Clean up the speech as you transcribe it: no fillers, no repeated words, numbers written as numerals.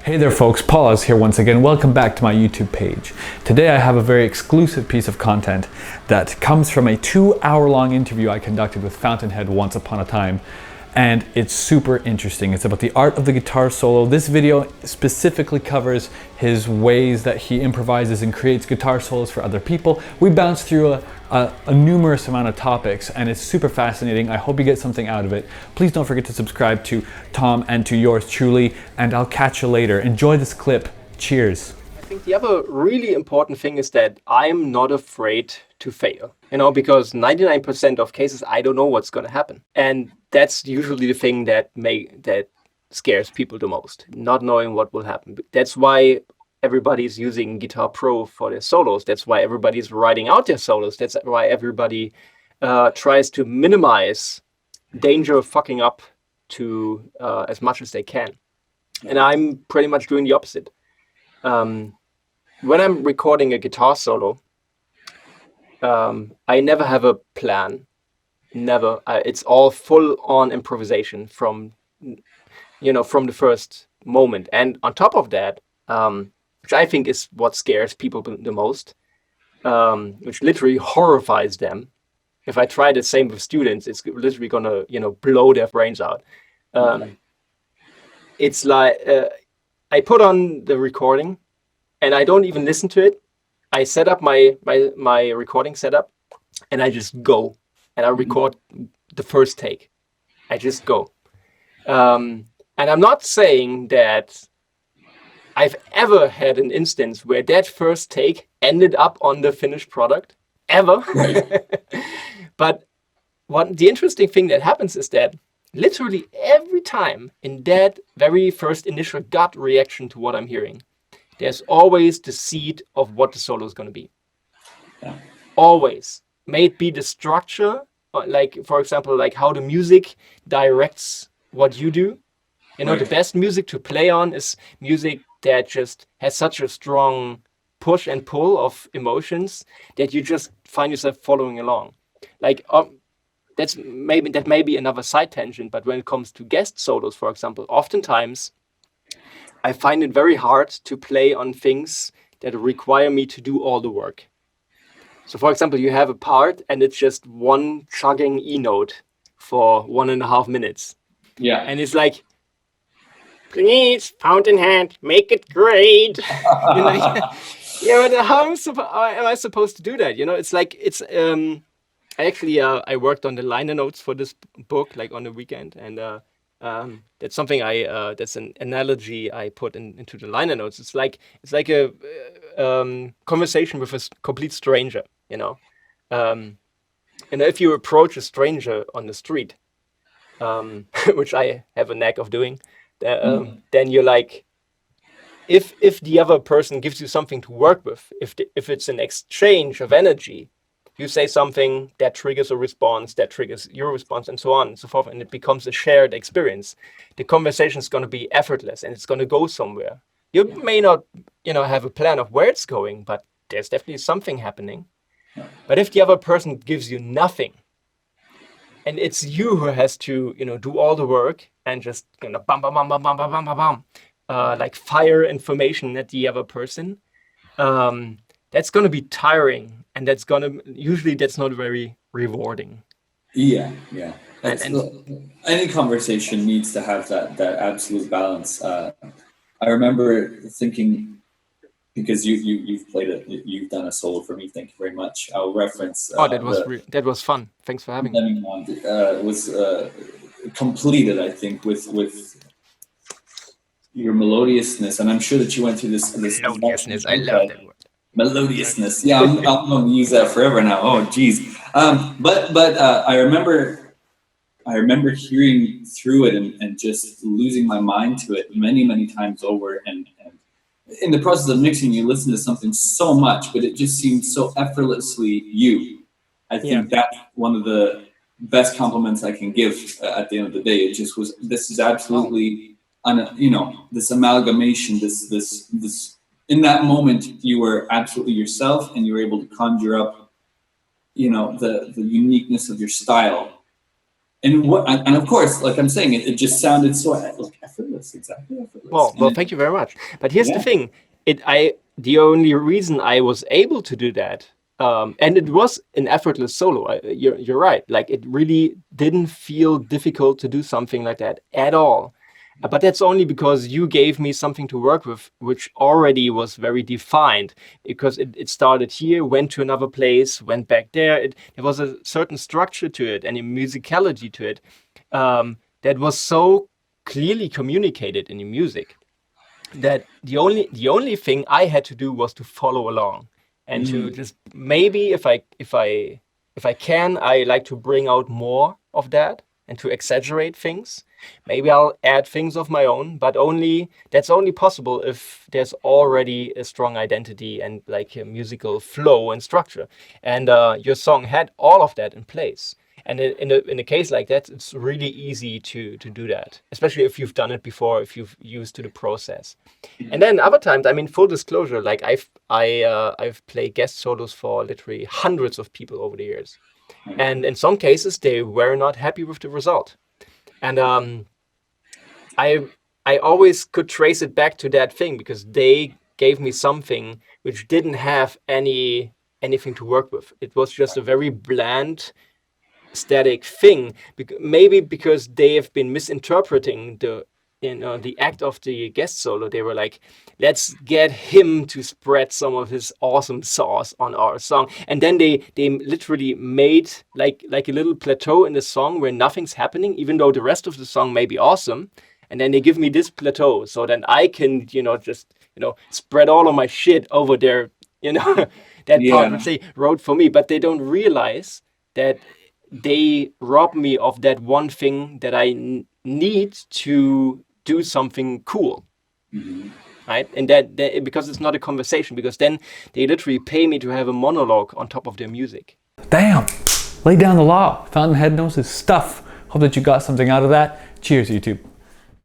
Hey there folks, Paul's here once again. Welcome back to my YouTube page. Today I have a very exclusive piece of content that comes from a 2-hour-long interview I conducted with Fountainhead once upon a time. And it's super interesting. It's about the art of the guitar solo. This video specifically covers his ways that he improvises and creates guitar solos for other people. We bounce through a numerous amount of topics and it's super fascinating. I hope you get something out of it. Please don't forget to subscribe to Tom and to yours truly, and I'll catch you later. Enjoy this clip. Cheers. I think the other really important thing is that I'm not afraid to fail, because 99% of cases, I don't know what's going to happen. And that's usually the thing that scares people the most, not knowing what will happen. That's why everybody's using Guitar Pro for their solos. That's why everybody's writing out their solos. That's why everybody tries to minimize danger of fucking up to as much as they can. And I'm pretty much doing the opposite. When I'm recording a guitar solo, I never have a plan. Never. It's all full on improvisation from the first moment. And on top of that, which I think is what scares people the most, which literally horrifies them. If I try the same with students, it's literally gonna, blow their brains out. It's like I put on the recording and I don't even listen to it. I set up my recording setup and I just go and I record the first take. I just go. And I'm not saying that I've ever had an instance where that first take ended up on the finished product, ever. But the interesting thing that happens is that literally every time in that very first initial gut reaction to what I'm hearing, there's always the seed of what the solo is going to be. Yeah. Always. May it be the structure, like, for example, like how the music directs what you do. The best music to play on is music that just has such a strong push and pull of emotions that you just find yourself following along. Like, that may be another side tangent, but when it comes to guest solos, for example, oftentimes I find it very hard to play on things that require me to do all the work. So, for example, you have a part and it's just one chugging E note for 1.5 minutes. Yeah. And it's like, please, Fountainhead, make it great. But how am I supposed to do that? It's like, I worked on the liner notes for this book, like on the weekend. And that's something that's an analogy I put into the liner notes. It's like a conversation with a complete stranger, And if you approach a stranger on the street, which I have a knack of doing, then you're like, if the other person gives you something to work with, if it's an exchange of energy, you say something that triggers a response, that triggers your response, and so on and so forth, and it becomes a shared experience. The conversation is going to be effortless, and it's going to go somewhere. You may not, have a plan of where it's going, but there's definitely something happening. But if the other person gives you nothing, and it's you who has to, do all the work and just, bam, bam, bam, bam, bam, bam, bam, bam, like fire information at the other person, that's going to be tiring, and that's not very rewarding. Yeah. Any conversation needs to have that absolute balance. I remember thinking, because you've played it, you've done a solo for me. Thank you very much. I'll reference. That was fun. Thanks for having me. Was completed, I think, with your melodiousness, and I'm sure that you went through this. Melodiousness, I love that word. Melodiousness. Yeah, I'm going to use that forever now. Oh, geez. But I remember hearing through it and just losing my mind to it many, many times over. And in the process of mixing, you listen to something so much, but it just seemed so effortlessly you. I think that's one of the best compliments I can give at the end of the day. It just was, this is absolutely, this amalgamation, this. In that moment, you were absolutely yourself, and you were able to conjure up, the uniqueness of your style, and of course, like I'm saying, it just sounded so like effortless, exactly effortless. Well, thank you very much. But here's the thing: the only reason I was able to do that, and it was an effortless solo. You're right. Like it really didn't feel difficult to do something like that at all. But that's only because you gave me something to work with, which already was very defined. Because it started here, went to another place, went back there. There was a certain structure to it and a musicality to it that was so clearly communicated in the music that the only thing I had to do was to follow along and to just maybe if I can, I like to bring out more of that and to exaggerate things. Maybe I'll add things of my own, but that's only possible if there's already a strong identity and like a musical flow and structure. And your song had all of that in place. And in a case like that, it's really easy to do that, especially if you've done it before, if you've used to the process. And then other times, I mean, full disclosure, like I've played guest solos for literally hundreds of people over the years. And in some cases, they were not happy with the result. And I always could trace it back to that thing because they gave me something which didn't have anything to work with. It was just a very bland, static thing. Maybe because they have been misinterpreting the act of the guest solo. They were like, let's get him to spread some of his awesome sauce on our song. And then they literally made like a little plateau in the song where nothing's happening, even though the rest of the song may be awesome. And then they give me this plateau so then I can, just spread all of my shit over there, that part which they wrote for me. But they don't realize that they rob me of that one thing that I need to do something cool, right? And that because it's not a conversation, because then they literally pay me to have a monologue on top of their music. Damn, lay down the law. Fountainhead knows his stuff. Hope that you got something out of that. Cheers, YouTube.